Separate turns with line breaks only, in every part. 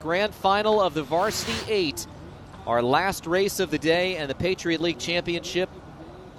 grand final of the Varsity 8. Our last race of the day, and the Patriot League Championship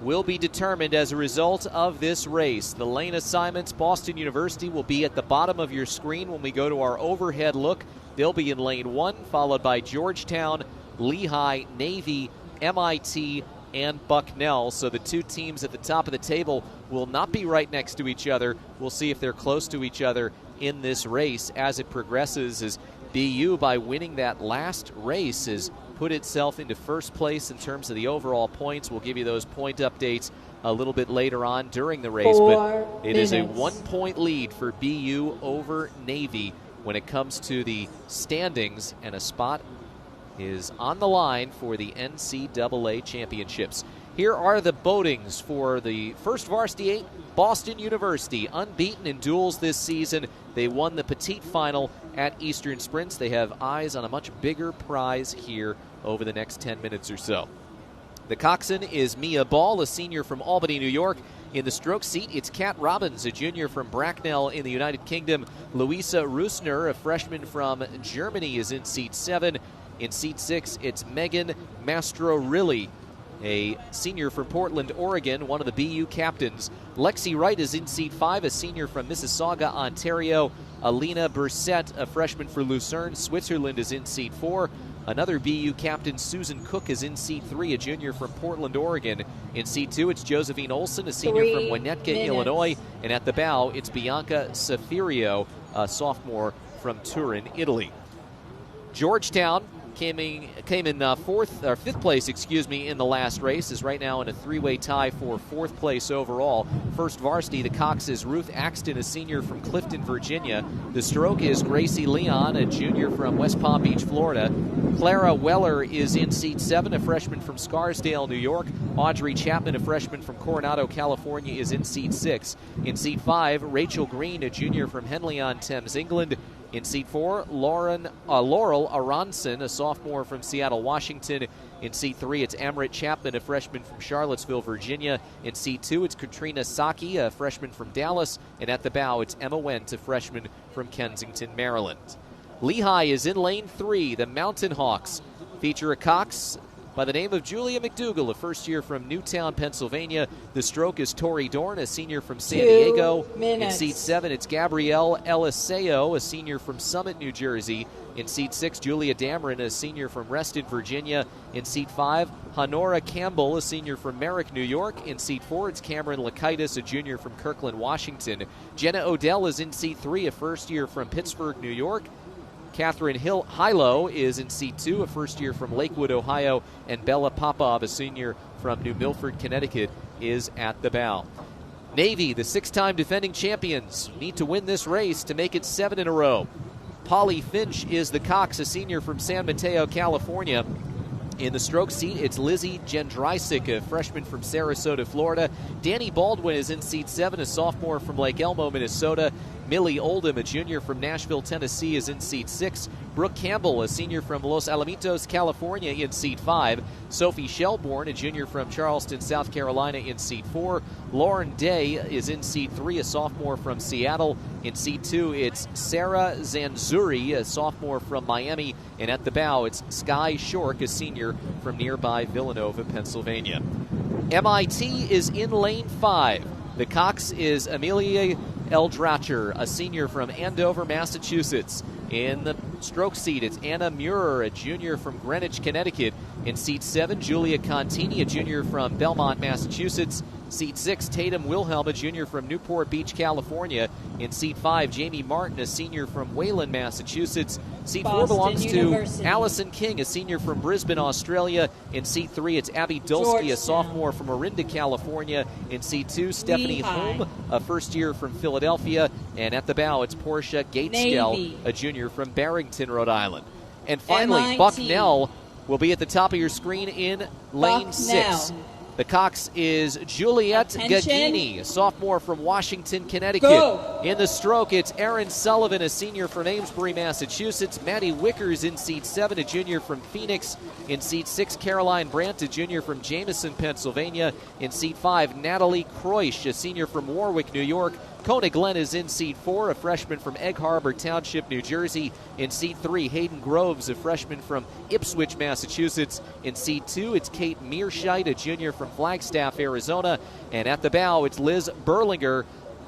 will be determined as a result of this race. The lane assignments, Boston University will be at the bottom of your screen when we go to our overhead look. They'll be in lane 1, followed by Georgetown, Lehigh, Navy, MIT, and Bucknell. So the two teams at the top of the table will not be right next to each other. We'll see if they're close to each other in this race as it progresses, as BU, by winning that last race, has put itself into first place in terms of the overall points. We'll give you those point updates a little bit later on during the race, but it is a 1-point lead for BU over Navy when it comes to the standings, and a spot is on the line for the NCAA championships. Here are the boatings for the first Varsity 8. Boston University, unbeaten in duels this season. They won the petite final at Eastern Sprints. They have eyes on a much bigger prize here over the next 10 minutes or so. The coxswain is Mia Ball, a senior from Albany, New York. In the stroke seat, it's Kat Robbins, a junior from Bracknell in the United Kingdom. Louisa Rusner, a freshman from Germany, is in seat 7. In seat 6, it's Megan Mastrorilli, a senior from Portland, Oregon, one of the BU captains. Lexi Wright is in seat 5, a senior from Mississauga, Ontario. Alina Burset, a freshman for Lucerne, Switzerland, is in seat 4. Another BU captain, Susan Cook, is in seat 3, a junior from Portland, Oregon. In seat 2, it's Josephine Olson, a senior from Winnetka, Illinois. And at the bow, it's Bianca Safirio, a sophomore from Turin, Italy. Georgetown came in fifth place, in the last race, is right now in a three-way tie for fourth place overall. First varsity, the cox is Ruth Axton, a senior from Clifton, Virginia. The stroke is Gracie Leon, a junior from West Palm Beach, Florida. Clara Weller is in seat 7, a freshman from Scarsdale, New York. Audrey Chapman, a freshman from Coronado, California, is in seat 6. In seat 5, Rachel Green, a junior from Henley-on-Thames, England. In seat 4, Laurel Aronson, a sophomore from Seattle, Washington. In seat 3, it's Amrit Chapman, a freshman from Charlottesville, Virginia. In seat 2, it's Katrina Saki, a freshman from Dallas. And at the bow, it's Emma Wendt, a freshman from Kensington, Maryland. Lehigh is in lane 3. The Mountain Hawks feature a cox by the name of Julia McDougall, a first year from Newtown, Pennsylvania. The stroke is Tori Dorn, a senior from San Diego. In seat 7, it's Gabrielle Eliseo, a senior from Summit, New Jersey. In seat 6, Julia Dameron, a senior from Reston, Virginia. In seat 5, Honora Campbell, a senior from Merrick, New York. In seat 4, it's Cameron Lakaitis, a junior from Kirkland, Washington. Jenna Odell is in seat 3, a first year from Pittsburgh, New York. Catherine Hilo is in seat 2, a first year from Lakewood, Ohio. And Bella Popov, a senior from New Milford, Connecticut, is at the bow. Navy, the 6-time defending champions, need to win this race to make it 7 in a row. Polly Finch is the cox, a senior from San Mateo, California. In the stroke seat, it's Lizzie Jendrysik, a freshman from Sarasota, Florida. Danny Baldwin is in seat 7, a sophomore from Lake Elmo, Minnesota. Millie Oldham, a junior from Nashville, Tennessee, is in seat 6. Brooke Campbell, a senior from Los Alamitos, California, in seat 5. Sophie Shelbourne, a junior from Charleston, South Carolina, in seat 4. Lauren Day is in seat 3, a sophomore from Seattle. In seat 2, it's Sarah Zanzuri, a sophomore from Miami. And at the bow, it's Sky Shork, a senior from nearby Villanova, Pennsylvania. MIT is in lane 5. The cox is Amelia Eldracher, a senior from Andover, Massachusetts. In the stroke seat, it's Anna Muir, a junior from Greenwich, Connecticut. In seat 7, Julia Contini, a junior from Belmont, Massachusetts. Seat 6, Tatum Wilhelm, a junior from Newport Beach, California. In seat 5, Jamie Martin, a senior from Wayland, Massachusetts. Seat 4 belongs to Allison King, a senior from Brisbane, Australia. In seat 3, it's Abby Dulski, a sophomore from Orinda, California. In seat 2, Stephanie Holm, a first year from Philadelphia. And at the bow, it's Portia Gateskell, a junior from Barrington, Rhode Island. And finally, MIT. Bucknell will be at the top of your screen in lane 6. The cox is Juliette Gagini, a sophomore from Washington, Connecticut. Go. In the stroke, it's Aaron Sullivan, a senior from Amesbury, Massachusetts. Maddie Wickers in seat 7, a junior from Phoenix. In seat 6, Caroline Brandt, a junior from Jameson, Pennsylvania. In seat 5, Natalie Kreusch, a senior from Warwick, New York. Kona Glenn is in seat 4, a freshman from Egg Harbor Township, New Jersey. In seat 3, Hayden Groves, a freshman from Ipswich, Massachusetts. In seat 2, it's Kate Mearshite, a junior from Flagstaff, Arizona. And at the bow, it's Liz Berlinger,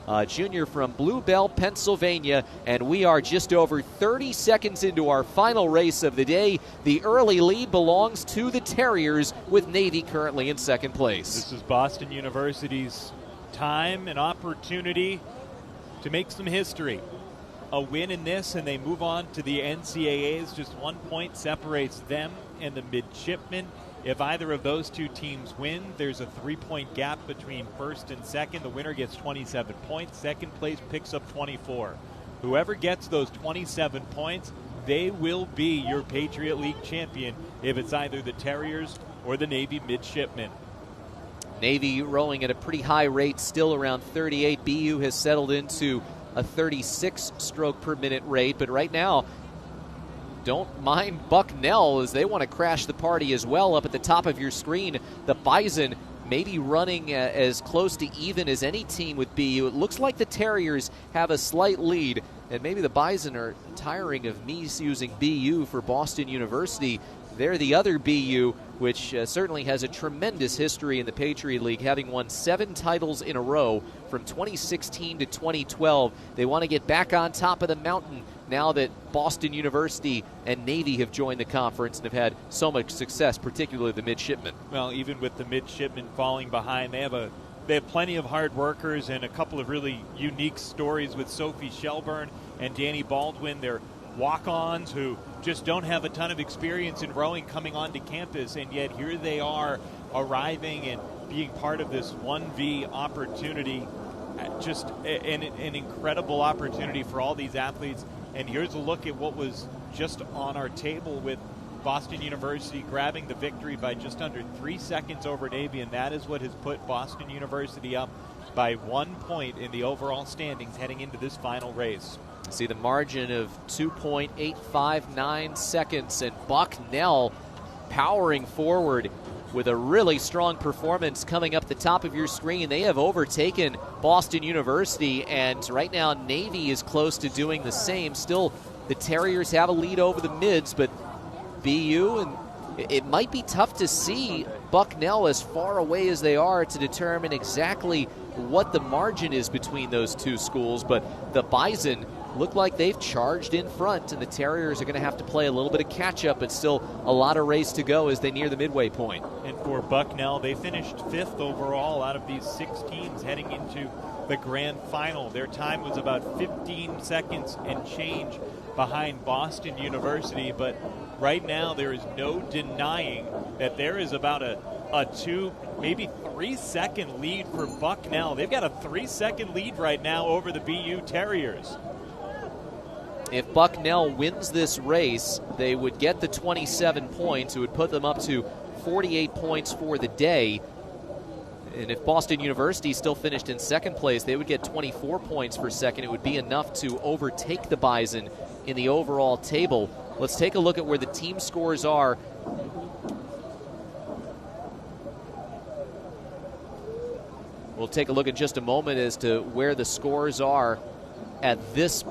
a junior from Blue Bell, Pennsylvania. And we are just over 30 seconds into our final race of the day. The early lead belongs to the Terriers, with Navy currently in second place.
This is Boston University's time and opportunity to make some history. A win in this and they move on to the NCAAs. Just 1 point separates them and the midshipmen. If either of those two teams win, there's a 3-point gap between first and second. The winner gets 27 points. Second place picks up 24. Whoever gets those 27 points, they will be your Patriot League champion if it's either the Terriers or the Navy midshipmen.
Navy rowing at a pretty high rate, still around 38. BU has settled into a 36 stroke per minute rate, but right now, don't mind Bucknell as they want to crash the party as well. Up at the top of your screen, the Bison maybe running as close to even as any team with BU. It looks like the Terriers have a slight lead, and maybe the Bison are tiring of me using BU for Boston University. They're the other BU, which certainly has a tremendous history in the Patriot League, having won 7 titles in a row from 2016 to 2012. They want to get back on top of the mountain now that Boston University and Navy have joined the conference and have had so much success, particularly the midshipmen.
Well, even with the midshipmen falling behind, they have plenty of hard workers and a couple of really unique stories with Sophie Shelburne and Danny Baldwin. They're walk-ons who just don't have a ton of experience in rowing coming onto campus, and yet here they are arriving and being part of this 1V opportunity. Just an incredible opportunity for all these athletes. And here's a look at what was just on our table with Boston University grabbing the victory by just under 3 seconds over Navy, and that is what has put Boston University up by 1 point in the overall standings heading into this final race.
See the margin of 2.859 seconds, and Bucknell powering forward with a really strong performance coming up the top of your screen. They have overtaken Boston University, and right now Navy is close to doing the same. Still, the Terriers have a lead over the mids, but BU, and it might be tough to see Bucknell as far away as they are to determine exactly what the margin is between those two schools, but the Bison look like they've charged in front, and the Terriers are going to have to play a little bit of catch-up, but still a lot of race to go as they near the midway point.
And for Bucknell, they finished 5th overall out of these 6 teams heading into the grand final. Their time was about 15 seconds and change behind Boston University, but right now there is no denying that there is about a 2, maybe 3 second lead for Bucknell. They've got a 3 second lead right now over the BU Terriers.
If Bucknell wins this race, they would get the 27 points. It would put them up to 48 points for the day. And if Boston University still finished in second place, they would get 24 points for second. It would be enough to overtake the Bison in the overall table. Let's take a look at where the team scores are. We'll take a look in just a moment as to where the scores are at this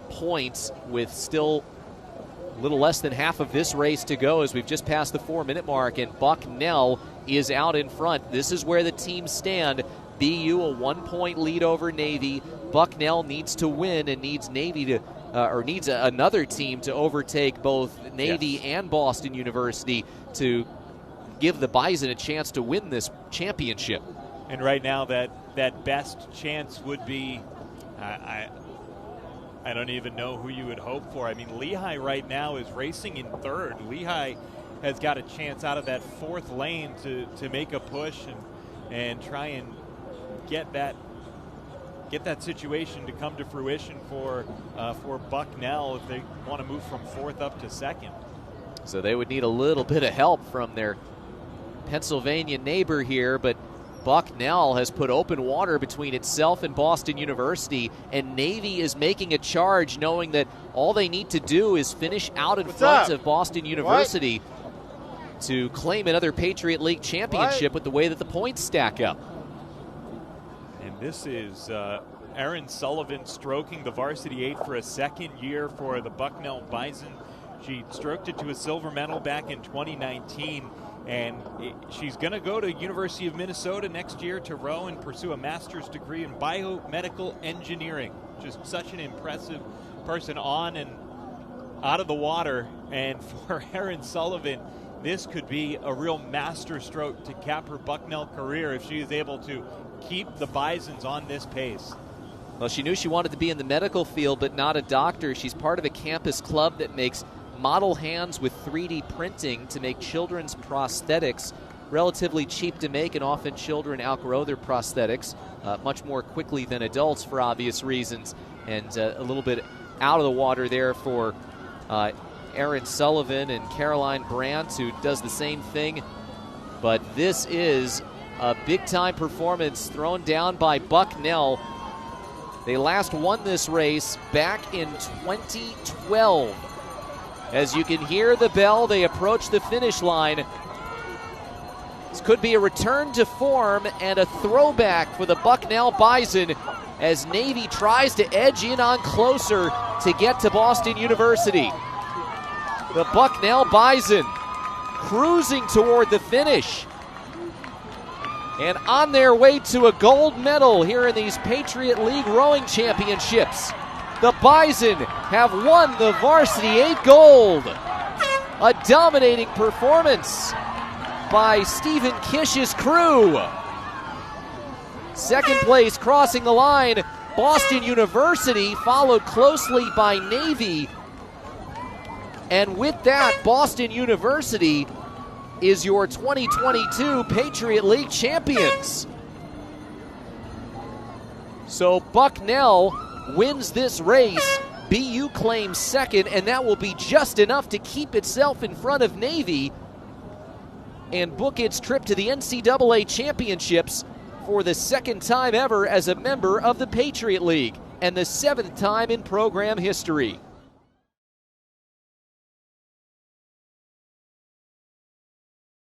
point, with still a little less than half of this race to go as we've just passed the 4-minute mark, and Bucknell is out in front. This is where the teams stand. BU a 1-point lead over Navy. Bucknell needs to win and needs Navy to needs another team to overtake both Navy and Boston University to give the Bison a chance to win this championship.
And right now that best chance would be, I don't even know who you would hope for. I mean, Lehigh right now is racing in 3rd. Lehigh has got a chance out of that 4th lane to make a push and try and get that situation to come to fruition for Bucknell if they want to move from 4th up to 2nd.
So they would need a little bit of help from their Pennsylvania neighbor here, but Bucknell has put open water between itself and Boston University, and Navy is making a charge knowing that all they need to do is finish out in front of Boston University to claim another Patriot League championship with the way that the points stack up.
And this is Erin Sullivan stroking the varsity 8 for a second year for the Bucknell Bison. She stroked it to a silver medal back in 2019, and she's going to go to University of Minnesota next year to row and pursue a master's degree in biomedical engineering. Just such an impressive person on and out of the water. And for Erin Sullivan, this could be a real master stroke to cap her Bucknell career if she is able to keep the Bisons on this pace.
Well, she knew she wanted to be in the medical field, but not a doctor. She's part of a campus club that makes model hands with 3D printing to make children's prosthetics relatively cheap to make, and often children outgrow their prosthetics much more quickly than adults for obvious reasons. And a little bit out of the water there for Erin Sullivan and Caroline Brandt, who does the same thing. But this is a big-time performance thrown down by Bucknell. They last won this race back in 2012. As you can hear the bell, they approach the finish line. This could be a return to form and a throwback for the Bucknell Bison as Navy tries to edge in on closer to get to Boston University. The Bucknell Bison cruising toward the finish and on their way to a gold medal here in these Patriot League rowing championships. The Bison have won the Varsity 8 gold. A dominating performance by Stephen Kish's crew. Second place crossing the line, Boston University, followed closely by Navy. And with that, Boston University is your 2022 Patriot League champions. So Bucknell wins this race. BU claims second, and that will be just enough to keep itself in front of Navy and book its trip to the NCAA championships for the second time ever as a member of the Patriot League and the 7th time in program history.